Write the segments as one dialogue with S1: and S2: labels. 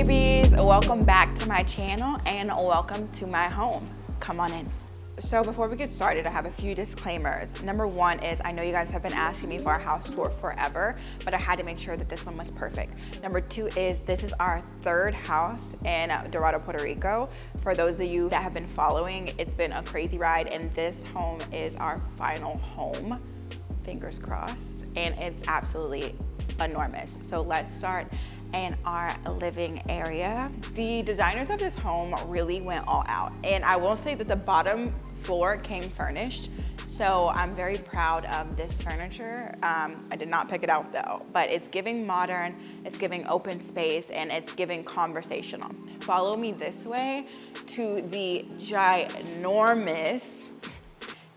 S1: babies, welcome back to my channel and welcome to my home. Come on in. So before we get started, I have a few disclaimers. Number one is I know you guys have been asking me for a house tour forever, but I had to make sure that this one was perfect. Number two is this is our third house in Dorado, Puerto Rico. For those of you that have been following, it's been a crazy ride, and this home is our final home, fingers crossed, and it's absolutely enormous. So let's start in our living area. The designers of this home really went all out, and I will say that the bottom floor came furnished, so I'm very proud of this furniture. I did not pick it out though, but it's giving modern, it's giving open space, and it's giving conversational. Follow me this way to the ginormous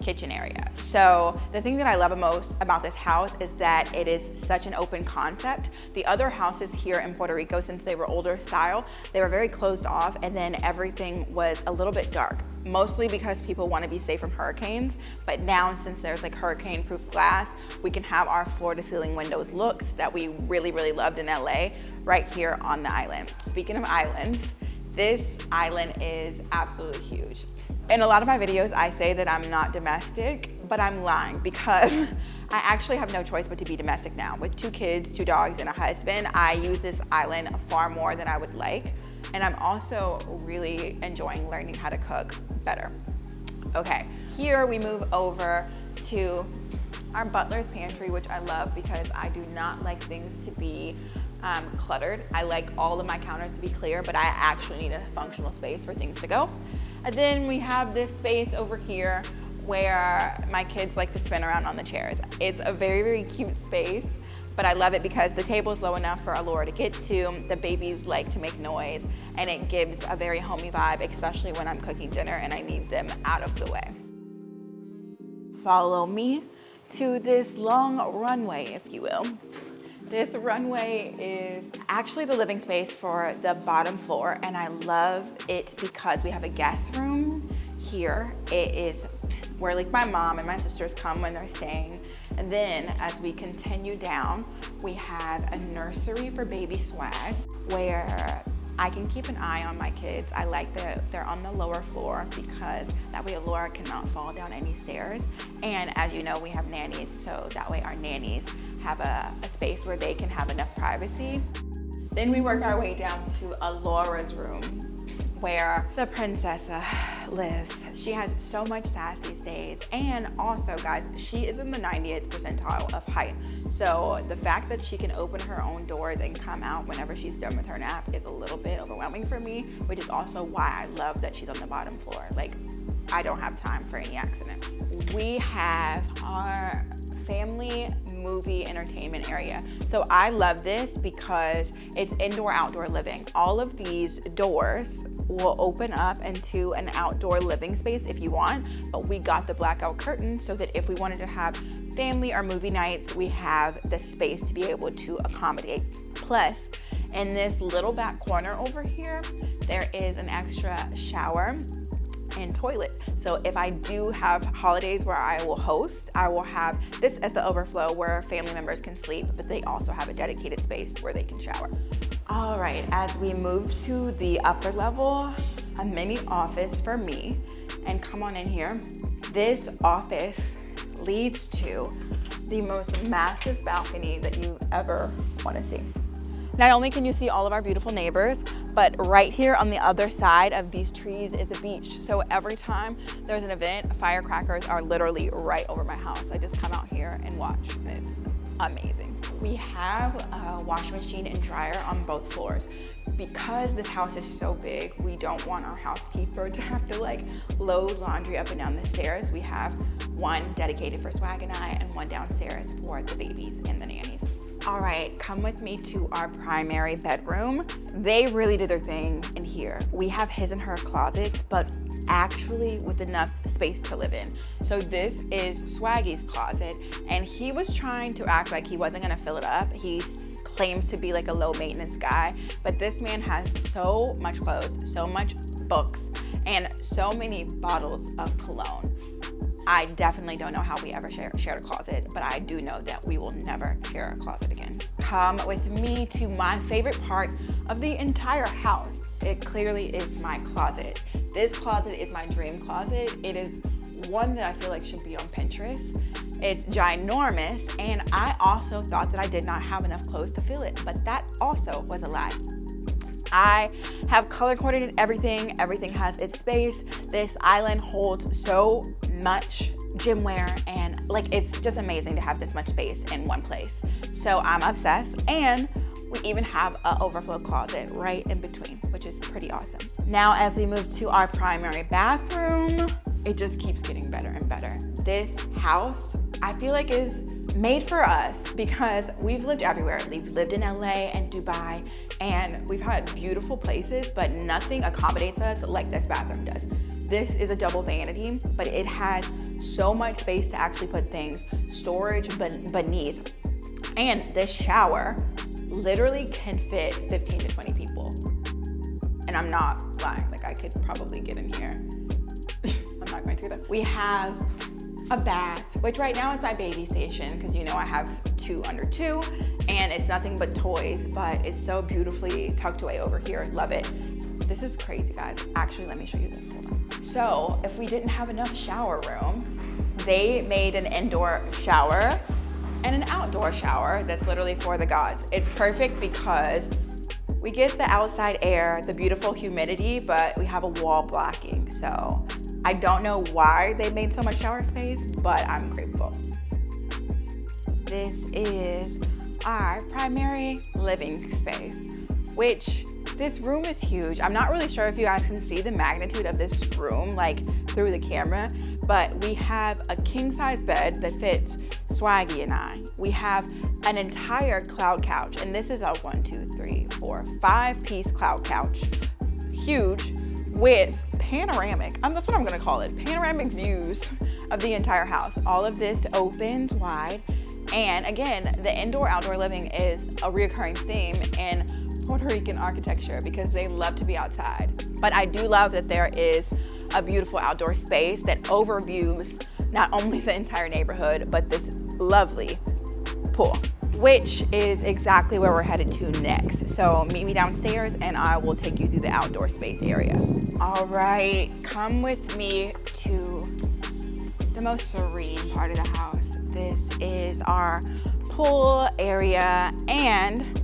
S1: kitchen area. So the thing that I love most about this house is that it is such an open concept. The other houses here in Puerto Rico, since they were older style, they were very closed off, and then everything was a little bit dark, mostly because people want to be safe from hurricanes. But now, since there's like hurricane proof glass, we can have our floor to ceiling windows look that we really loved in LA right here on the island. Speaking of islands, this island is absolutely huge. In a lot of my videos, I say that I'm not domestic, but I'm lying because I actually have no choice but to be domestic now. With 2 kids, 2 dogs, and a husband, I use this island far more than I would like. And I'm also really enjoying learning how to cook better. Okay, here we move over to our butler's pantry, which I love because I do not like things to be cluttered. I like all of my counters to be clear, but I actually need a functional space for things to go. And then we have this space over here where my kids like to spin around on the chairs. It's a very cute space, but I love it because the table is low enough for Allura to get to. The babies like to make noise, and it gives a very homey vibe, especially when I'm cooking dinner and I need them out of the way. Follow me to this long runway, if you will. This runway is actually the living space for the bottom floor, and I love it because we have a guest room here. It is where like my mom and my sisters come when they're staying. And then as we continue down, we have a nursery for baby swag where I can keep an eye on my kids. I like that they're on the lower floor because that way Allura cannot fall down any stairs. And as you know, we have nannies, so that way our nannies have a space where they can have enough privacy. Then we work our way down to Allura's room where the princessa lives. She has so much sass these days, and also guys, she is in the 90th percentile of height. So the fact that she can open her own doors and come out whenever she's done with her nap is a little bit overwhelming for me, which is also why I love that she's on the bottom floor. Like, I don't have time for any accidents. We have our family movie entertainment area. So I love this because it's indoor outdoor living. All of these doors will open up into an outdoor living space if you want, but we got the blackout curtain so that if we wanted to have family or movie nights, we have the space to be able to accommodate. Plus, in this little back corner over here, there is an extra shower and toilet. So if I do have holidays where I will host, I will have this as the overflow where family members can sleep, but they also have a dedicated space where they can shower. All right, as we move to the upper level, a mini office for me, and come on in here. This office leads to the most massive balcony that you ever want to see. Not only can you see all of our beautiful neighbors, but right here on the other side of these trees is a beach. So every time there's an event, firecrackers are literally right over my house. I just come out here and watch, and it's amazing. We have a washing machine and dryer on both floors. Because this house is so big, we don't want our housekeeper to have to like load laundry up and down the stairs. We have one dedicated for Swag and I, and one downstairs for the babies and the nannies. All right, come with me to our primary bedroom. They really did their thing in here. We have his and her closets, but actually with enough space to live in. So this is Swaggy's closet, and he was trying to act like he wasn't gonna fill it up. He claims to be like a low maintenance guy, but this man has so much clothes, so much books, and so many bottles of cologne. I definitely don't know how we ever shared a closet, but I do know that we will never share a closet again. Come with me to my favorite part of the entire house, it clearly is my closet. This closet is my dream closet. It is one that I feel like should be on Pinterest. It's ginormous, and I also thought that I did not have enough clothes to fill it, but that also was a lie. I have color coordinated everything. Everything has its space. This island holds so much gym wear, and like it's just amazing to have this much space in one place. So I'm obsessed, and we even have an overflow closet right in between, which is pretty awesome. Now, as we move to our primary bathroom, it just keeps getting better and better. This house, I feel like, is made for us because we've lived everywhere. We've lived in LA and Dubai, and we've had beautiful places, but nothing accommodates us like this bathroom does. This is a double vanity, but it has so much space to actually put things, storage beneath. And this shower literally can fit 15 to 20 people. And I'm not lying, like I could probably get in here. I'm not going to though. We have a bath, which right now is my baby station because you know I have 2 under 2 and it's nothing but toys, but it's so beautifully tucked away over here. Love it. This is crazy, guys. Actually, let me show you this. Hold on. So if we didn't have enough shower room, they made an indoor shower and an outdoor shower that's literally for the gods. It's perfect because we get the outside air, the beautiful humidity, but we have a wall blocking. So I don't know why they made so much shower space, but I'm grateful. This is our primary living space, which this room is huge. I'm not really sure if you guys can see the magnitude of this room like through the camera, but we have a king size bed that fits Swaggy and I. We have an entire cloud couch, and this is a 1, 2, 3, 4, 5-piece cloud couch, huge, with panoramic, that's what I'm gonna call it, panoramic views of the entire house. All of this opens wide, and again, the indoor-outdoor living is a reoccurring theme in Puerto Rican architecture because they love to be outside. But I do love that there is a beautiful outdoor space that overviews not only the entire neighborhood, but this lovely pool, which is exactly where we're headed to next. So meet me downstairs and I will take you through the outdoor space area. All right, come with me to the most serene part of the house. This is our pool area and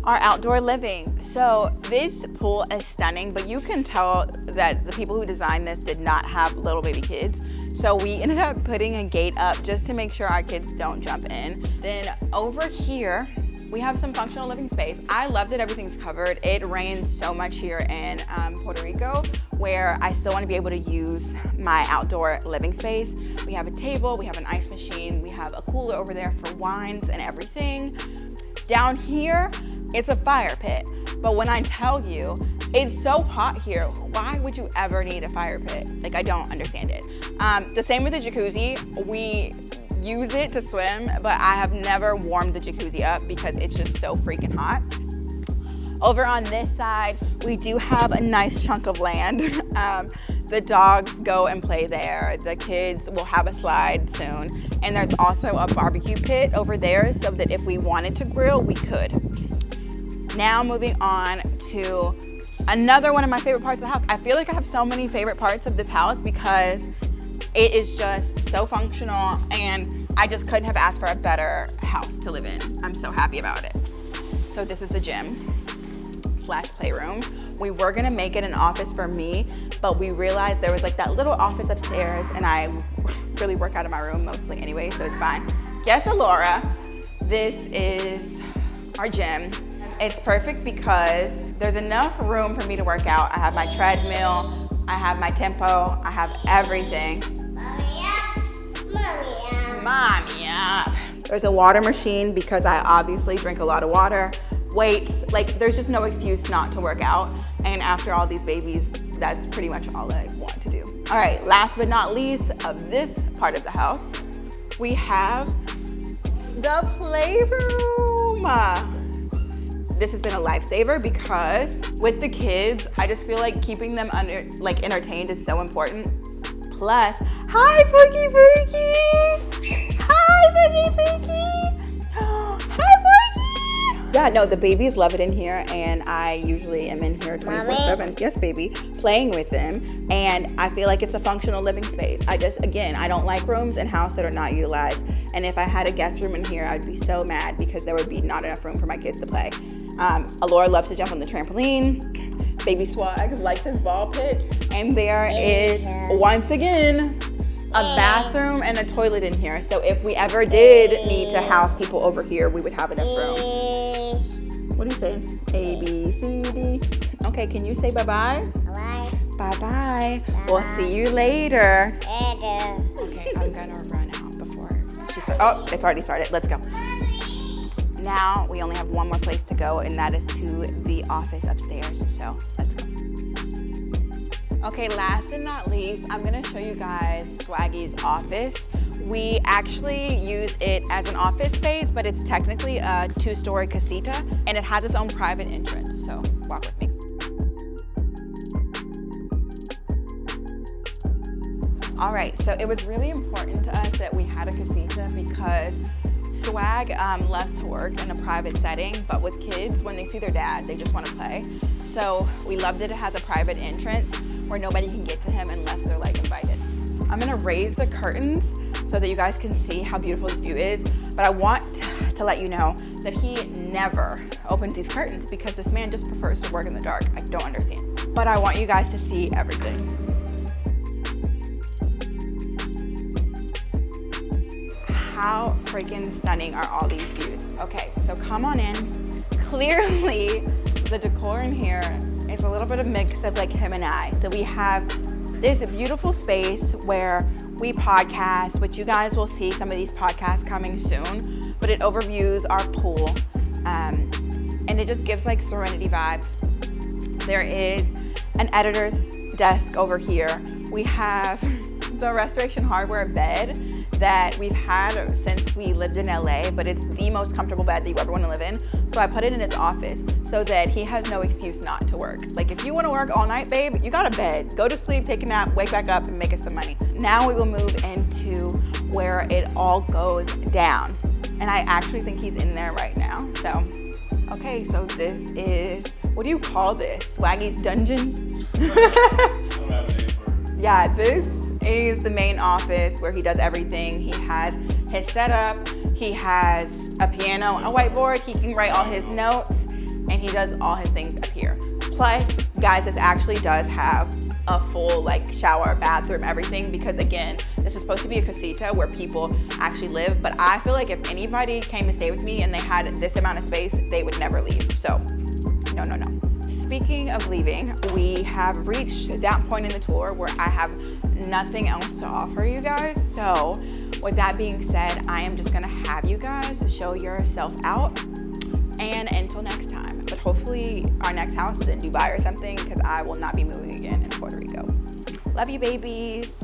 S1: our outdoor living. So this pool is stunning, but you can tell that the people who designed this did not have little baby kids. So we ended up putting a gate up just to make sure our kids don't jump in. Then over here, we have some functional living space. I love that everything's covered. It rains so much here in Puerto Rico, where I still want to be able to use my outdoor living space. We have a table, we have an ice machine, we have a cooler over there for wines and everything. Down here, it's a fire pit. But when I tell you, it's so hot here, why would you ever need a fire pit? Like, I don't understand it. The same with the jacuzzi. We use it to swim, but I have never warmed the jacuzzi up because it's just so freaking hot. Over on this side, we do have a nice chunk of land. The dogs go and play there. The kids will have a slide soon. And there's also a barbecue pit over there so that if we wanted to grill, we could. Now moving on to another one of my favorite parts of the house. I feel like I have so many favorite parts of this house because it is just so functional and I just couldn't have asked for a better house to live in. I'm so happy about it. So this is the gym / playroom. We were gonna make it an office for me, but we realized there was like that little office upstairs and I really work out of my room mostly anyway, so it's fine. Yes, Alora, this is our gym. It's perfect because there's enough room for me to work out. I have my treadmill, I have my tempo, I have everything. Mommy up. There's a water machine because I obviously drink a lot of water. Weights, like there's just no excuse not to work out. And after all these babies, that's pretty much all I want to do. All right, last but not least of this part of the house, we have the playroom. This has been a lifesaver because with the kids, I just feel like keeping them entertained is so important. Plus, hi Pookie Pookie! Hi Pookie Pookie! Hi Pookie! yeah, no, the babies love it in here, and I usually am in here 24/7. Yes, baby, playing with them, and I feel like it's a functional living space. I don't like rooms in house that are not utilized, and if I had a guest room in here, I'd be so mad because there would be not enough room for my kids to play. Alora loves to jump on the trampoline. Baby Swag likes his ball pit, and there is, once again, a bathroom and a toilet in here. So if we ever did need to house people over here, we would have enough room. What are you saying? A, B, C, D. Okay, can you say bye-bye?
S2: Bye.
S1: Bye-bye. We'll see you later.
S2: Later.
S1: Okay, I'm gonna run out before she starts. Oh, it's already started. Let's go. Now we only have one more place to go, and that is to the office upstairs. So let's go. Okay, last and not least, I'm gonna show you guys Swaggy's office. We actually use it as an office space, but it's technically a 2-story casita, and it has its own private entrance. So walk with me. All right, so it was really important to us that we had a casita because Swag loves to work in a private setting, but with kids, when they see their dad, they just want to play. So we loved that it has a private entrance where nobody can get to him unless they're like invited. I'm gonna raise the curtains so that you guys can see how beautiful this view is, but I want to let you know that he never opens these curtains because this man just prefers to work in the dark. I don't understand. But I want you guys to see everything. How freaking stunning are all these views? Okay, so come on in. Clearly, the decor in here is a little bit of a mix of like him and I. So we have this beautiful space where we podcast, which you guys will see some of these podcasts coming soon, but it overviews our pool. And it just gives like serenity vibes. There is an editor's desk over here. We have the Restoration Hardware bed that we've had since we lived in LA, but it's the most comfortable bed that you ever want to live in. So I put it in his office so that he has no excuse not to work. Like if you want to work all night, babe, you got a bed. Go to sleep, take a nap, wake back up and make us some money. Now we will move into where it all goes down. And I actually think he's in there right now. So, okay, so this is, what do you call this? Swaggy's dungeon? Yeah, this is the main office where he does everything. He has his setup, he has a piano, a whiteboard, he can write all his notes, and he does all his things up here. Plus, guys, this actually does have a full like shower, bathroom, everything, because again, this is supposed to be a casita where people actually live, but I feel like if anybody came to stay with me and they had this amount of space, they would never leave. So, no. Speaking of leaving, we have reached that point in the tour where I have nothing else to offer you guys. So with that being said, I am just gonna have you guys show yourself out, and until next time, but hopefully our next house is in Dubai or something, because I will not be moving again in Puerto Rico. Love you, babies.